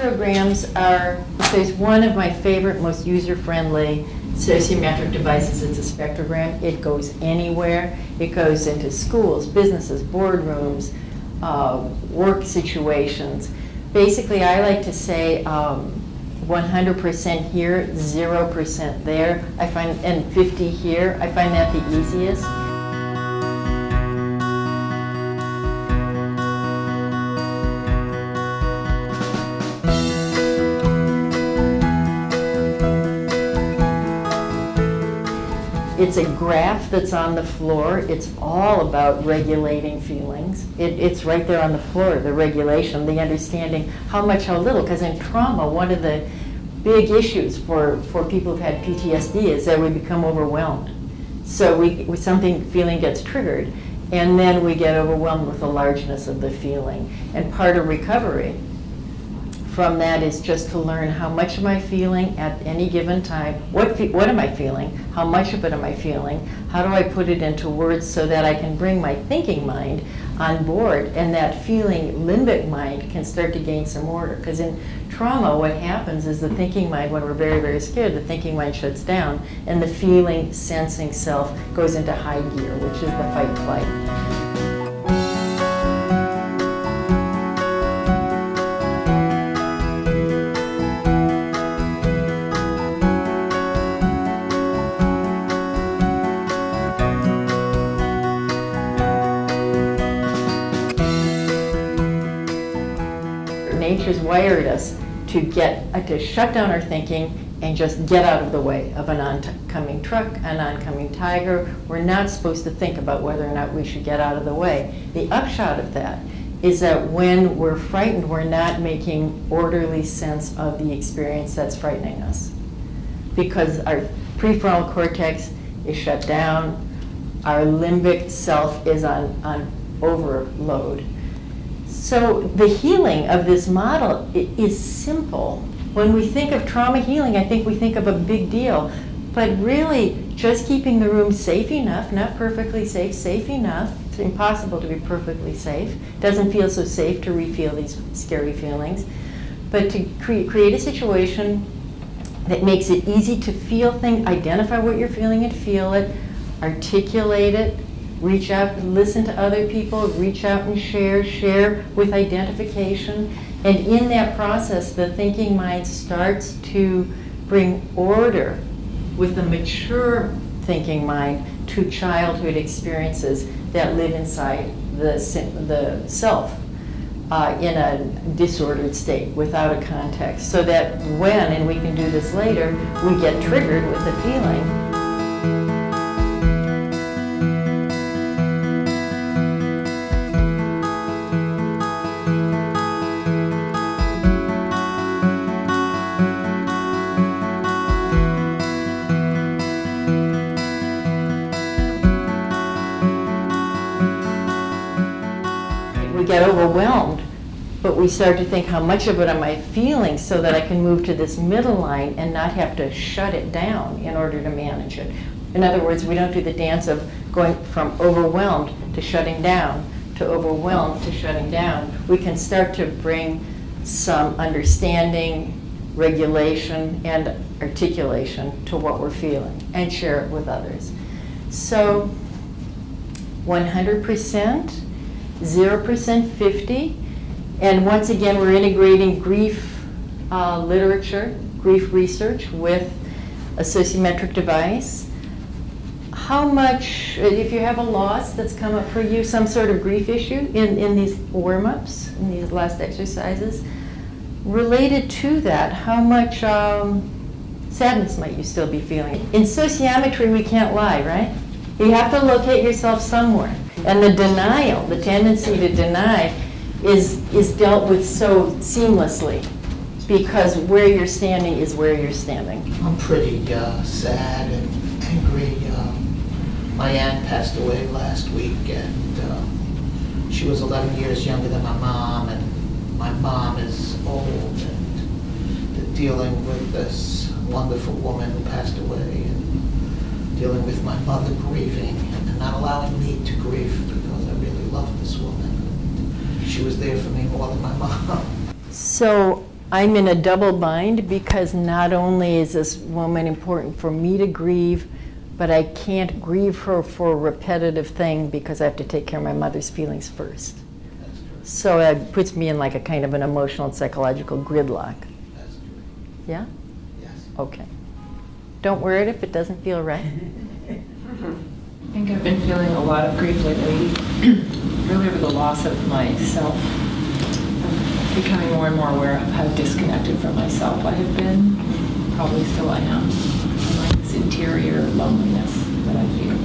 Spectrograms are, there's one of my favorite, most user-friendly sociometric devices. It's a spectrogram. It goes anywhere. It goes into schools, businesses, boardrooms, work situations. Basically, I like to say 100% here, 0% there. I find, and 50 here. I find that the easiest. It's a graph that's on the floor. It's all about regulating feelings. It's right there on the floor, the regulation, the understanding how much, how little. Because in trauma, one of the big issues for people who've had PTSD is that we become overwhelmed. So feeling gets triggered, and then we get overwhelmed with the largeness of the feeling. And part of recovery from that is just to learn how much am I feeling at any given time, what am I feeling, how much of it am I feeling, how do I put it into words so that I can bring my thinking mind on board, and that feeling limbic mind can start to gain some order. Because in trauma, what happens is the thinking mind, when we're very, very scared, the thinking mind shuts down, and the feeling, sensing self goes into high gear, which is the fight-flight. Nature's wired us to shut down our thinking and just get out of the way of an oncoming truck, an oncoming tiger. We're not supposed to think about whether or not we should get out of the way. The upshot of that is that when we're frightened, we're not making orderly sense of the experience that's frightening us, because our prefrontal cortex is shut down, our limbic self is on overload. So the healing of this model is simple. When we think of trauma healing, I think we think of a big deal, but really just keeping the room safe enough, not perfectly safe, safe enough. It's impossible to be perfectly safe. Doesn't feel so safe to re-feel these scary feelings, but to create a situation that makes it easy to feel things, identify what you're feeling and feel it, articulate it, reach out and listen to other people, reach out and share with identification. And in that process, the thinking mind starts to bring order with the mature thinking mind to childhood experiences that live inside the self in a disordered state without a context. So that when, and we can do this later, we get triggered with the feeling, we get overwhelmed, but we start to think, how much of it am I feeling, so that I can move to this middle line and not have to shut it down in order to manage it. In other words, we don't do the dance of going from overwhelmed to shutting down, to overwhelmed to shutting down. We can start to bring some understanding, regulation, and articulation to what we're feeling and share it with others. So 100%, 0%, 50, and once again we're integrating grief literature, grief research with a sociometric device. How much, if you have a loss that's come up for you, some sort of grief issue in these warm-ups, in these last exercises, related to that, how much sadness might you still be feeling? In sociometry, we can't lie, right? You have to locate yourself somewhere. And the denial, the tendency to deny, is dealt with so seamlessly, because where you're standing is where you're standing. I'm pretty sad and angry. My aunt passed away last week, and she was 11 years younger than my mom, and my mom is old, and dealing with this wonderful woman who passed away, and dealing with my mother grieving, and not allowing me to grieve, because I really loved this woman. She was there for me more than my mom. So I'm in a double bind because not only is this woman important for me to grieve, but I can't grieve her for a repetitive thing because I have to take care of my mother's feelings first. That's true. So it puts me in like a kind of an emotional and psychological gridlock. That's true. Yeah? Yes. Okay. Don't wear it if it doesn't feel right. I think I've been feeling a lot of grief lately, really over the loss of myself. I'm becoming more and more aware of how disconnected from myself I have been. Probably still I am. And like this interior loneliness that I feel.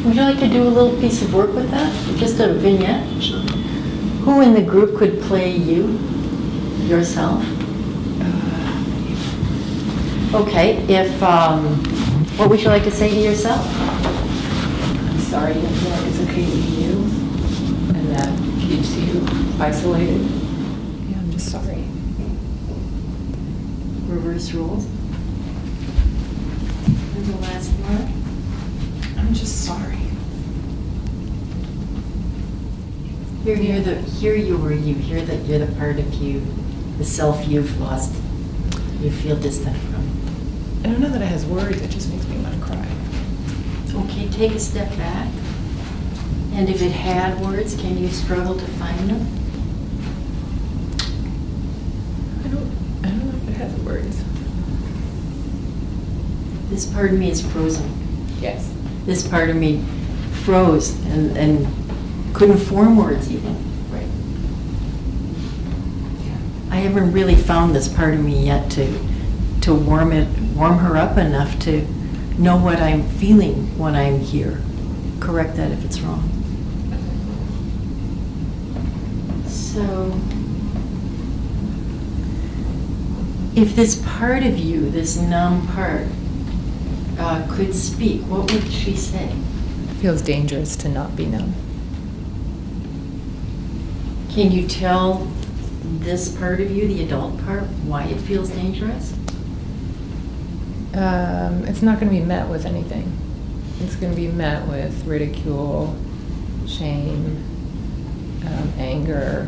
Would you like to do a little piece of work with that? Just a vignette? Sure. Who in the group could play you? Yourself? Okay, what would you like to say to yourself? I'm sorry, I feel like it's okay to be you, and that keeps you isolated. Yeah, I'm just sorry. Reverse roles. And the last one. I'm just sorry. Here you were you. Here that you're the part of you, the self you've lost. You feel distant from. I don't know that it has words, it just makes me want to cry. Okay, take a step back. And if it had words, can you struggle to find them? I don't know if it has words. This part of me is frozen. Yes. This part of me froze and couldn't form words even. Right. Yeah. I haven't really found this part of me yet to warm her up enough to know what I'm feeling when I'm here. Correct that if it's wrong. So, if this part of you, this numb part, could speak, what would she say? It feels dangerous to not be numb. Can you tell this part of you, the adult part, why it feels dangerous? It's not going to be met with anything. It's going to be met with ridicule, shame, anger,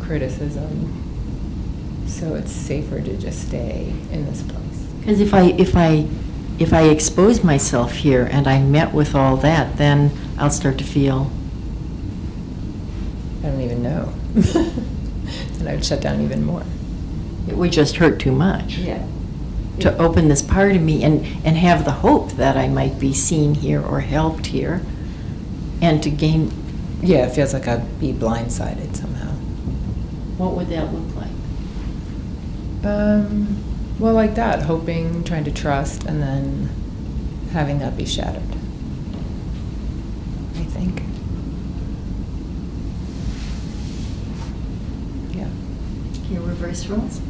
criticism. So it's safer to just stay in this place. Because if I expose myself here and I'm met with all that, then I'll start to feel. I don't even know. And I would shut down even more. It would just hurt too much. Yeah. To open this part of me and have the hope that I might be seen here or helped here, and to gain. Yeah, it feels like I'd be blindsided somehow. What would that look like? Well, like that, hoping, trying to trust, and then having that be shattered, I think. Yeah. Can you reverse roles?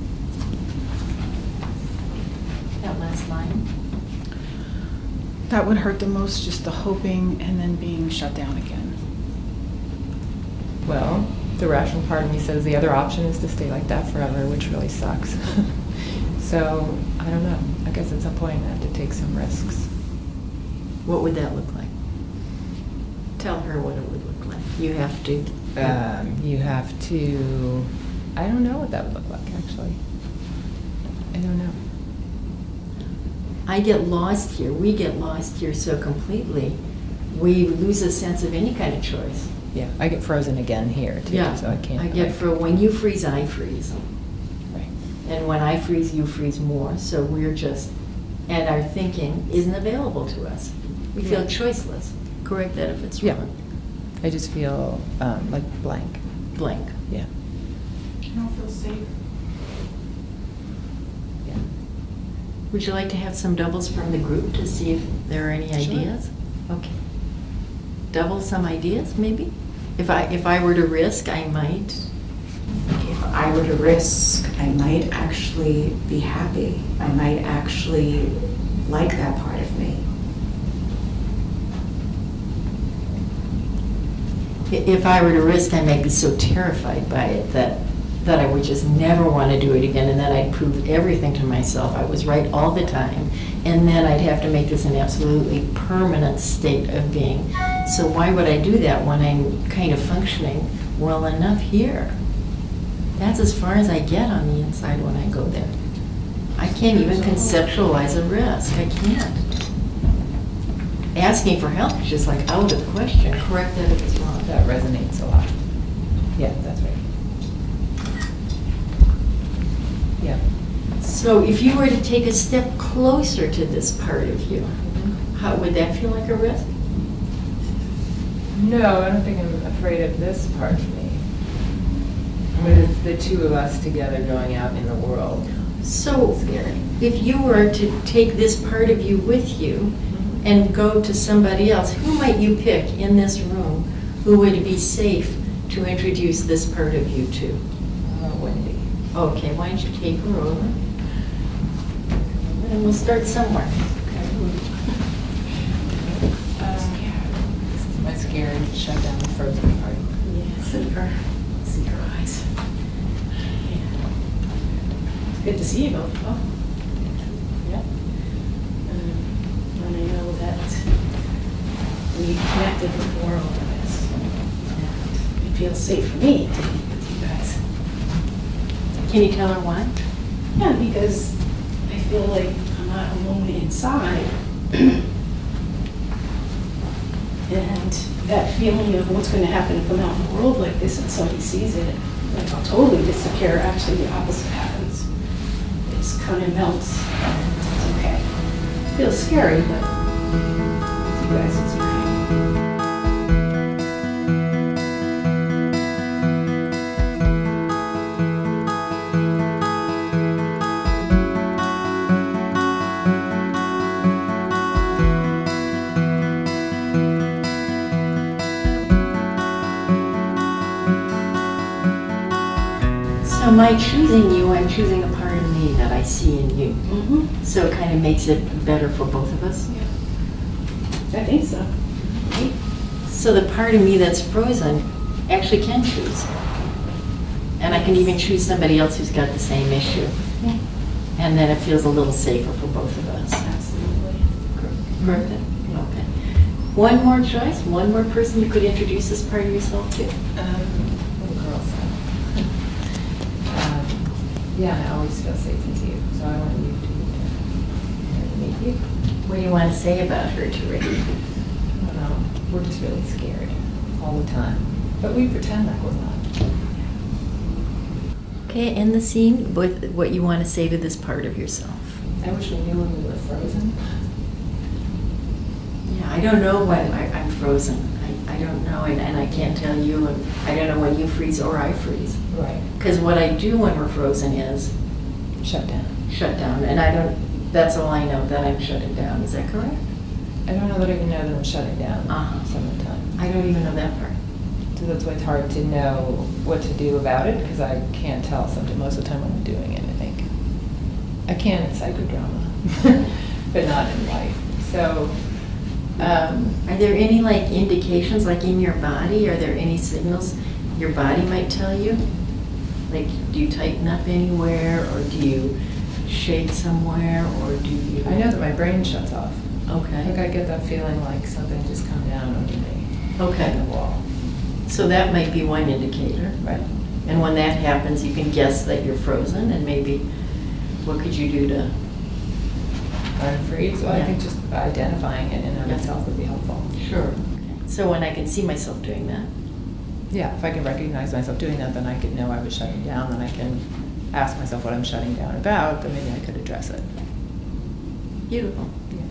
That last line. That would hurt the most, just the hoping and then being shut down again. Well, the rational part of me says the other option is to stay like that forever, which really sucks. So, I don't know. I guess at some point I have to take some risks. What would that look like? Tell her what it would look like. You have to. You have to. I don't know what that would look like, actually. I don't know. I get lost here. We get lost here so completely. We lose a sense of any kind of choice. Yeah, I get frozen again here, too, Yeah, so I can't. I get when you freeze, I freeze. Right. And when I freeze, you freeze more. So we're just, and our thinking isn't available to us. We feel choiceless. Correct that if it's Yeah. wrong. I just feel like blank. Blank. Yeah. You don't feel safe. Yeah. Would you like to have some doubles from the group to see if there are any Sure. ideas? Okay. Double some ideas, maybe? If I were to risk, I might. If I were to risk, I might actually be happy. I might actually like that part of me. If I were to risk, I might be so terrified by it that I would just never want to do it again, and then I'd prove everything to myself. I was right all the time, and then I'd have to make this an absolutely permanent state of being. So why would I do that when I'm kind of functioning well enough here? That's as far as I get on the inside when I go there. I can't even conceptualize a risk. I can't. Asking for help is just like out of the question. Correct that if it's wrong. That resonates a lot. Yeah, that's right. Yeah. So if you were to take a step closer to this part of you, how would that feel like a risk? No, I don't think I'm afraid of this part of me. But it's the two of us together going out in the world. So Scary. if you were to take this part of you with you and go to somebody else, who might you pick in this room who would be safe to introduce this part of you to? Wendy. Okay, why don't you take her over? And we'll start somewhere. This is my scared shut down the frozen part. Yeah, see her eyes. Yeah. It's good to see you both. Oh. Yep. And I know that we've connected before all of this. And it feels safe for me to be with you guys. Can you tell her why? Yeah, because I feel like I'm not alone inside. And that feeling of what's going to happen if I'm out in the world like this and somebody sees it, like I'll totally disappear. Actually, the opposite happens. It just kind of melts and it's okay. It feels scary, but with you guys, it's okay. So by choosing you, I'm choosing a part of me that I see in you. Mm-hmm. So it kind of makes it better for both of us. I think so. Right? So the part of me that's frozen actually can choose. And I can even choose somebody else who's got the same issue. Yeah. And then it feels a little safer for both of us. Absolutely. Correct? Okay. One more choice, one more person you could introduce this part of yourself to? Little girl stuff. Yeah, I always feel safe with you, so I want you to meet you. What do you want to say about her to Ricky? I don't know. We're just really scared all the time, but we pretend like we're not. Okay, end the scene with what you want to say to this part of yourself. I wish we knew when we were frozen. Yeah, I don't know when I'm frozen. I don't know, and I can't tell you, and I don't know when you freeze or I freeze. Right. Because what I do when we're frozen is Shut down. shut down, and I don't, that's all I know, that I'm shutting down. Is that correct? I don't know that I even know that I'm shutting down some of the time. I don't even know that part. So that's why it's hard to know what to do about it, because I can't tell something most of the time when I'm doing it, I think. I can in psychodrama, but not in life. So, Are there any like indications, like in your body? Are there any signals your body might tell you? Like, do you tighten up anywhere, or do you shake somewhere, or do you? I know that my brain shuts off. Okay. Like I get that feeling like something just come down under me. Okay. On the wall. So that might be one indicator. Right. And when that happens, you can guess that you're frozen, and maybe what could you do to? Unfreeze. Well, Yeah. I think just identifying it in and of Yeah. itself would be helpful. Sure. So when I can see myself doing that. Yeah, if I can recognize myself doing that, then I could know I was shutting down, then I can ask myself what I'm shutting down about, then maybe I could address it. Beautiful. Yeah.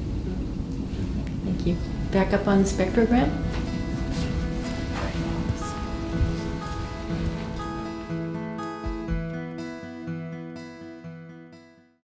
Thank you. Back up on the spectrogram.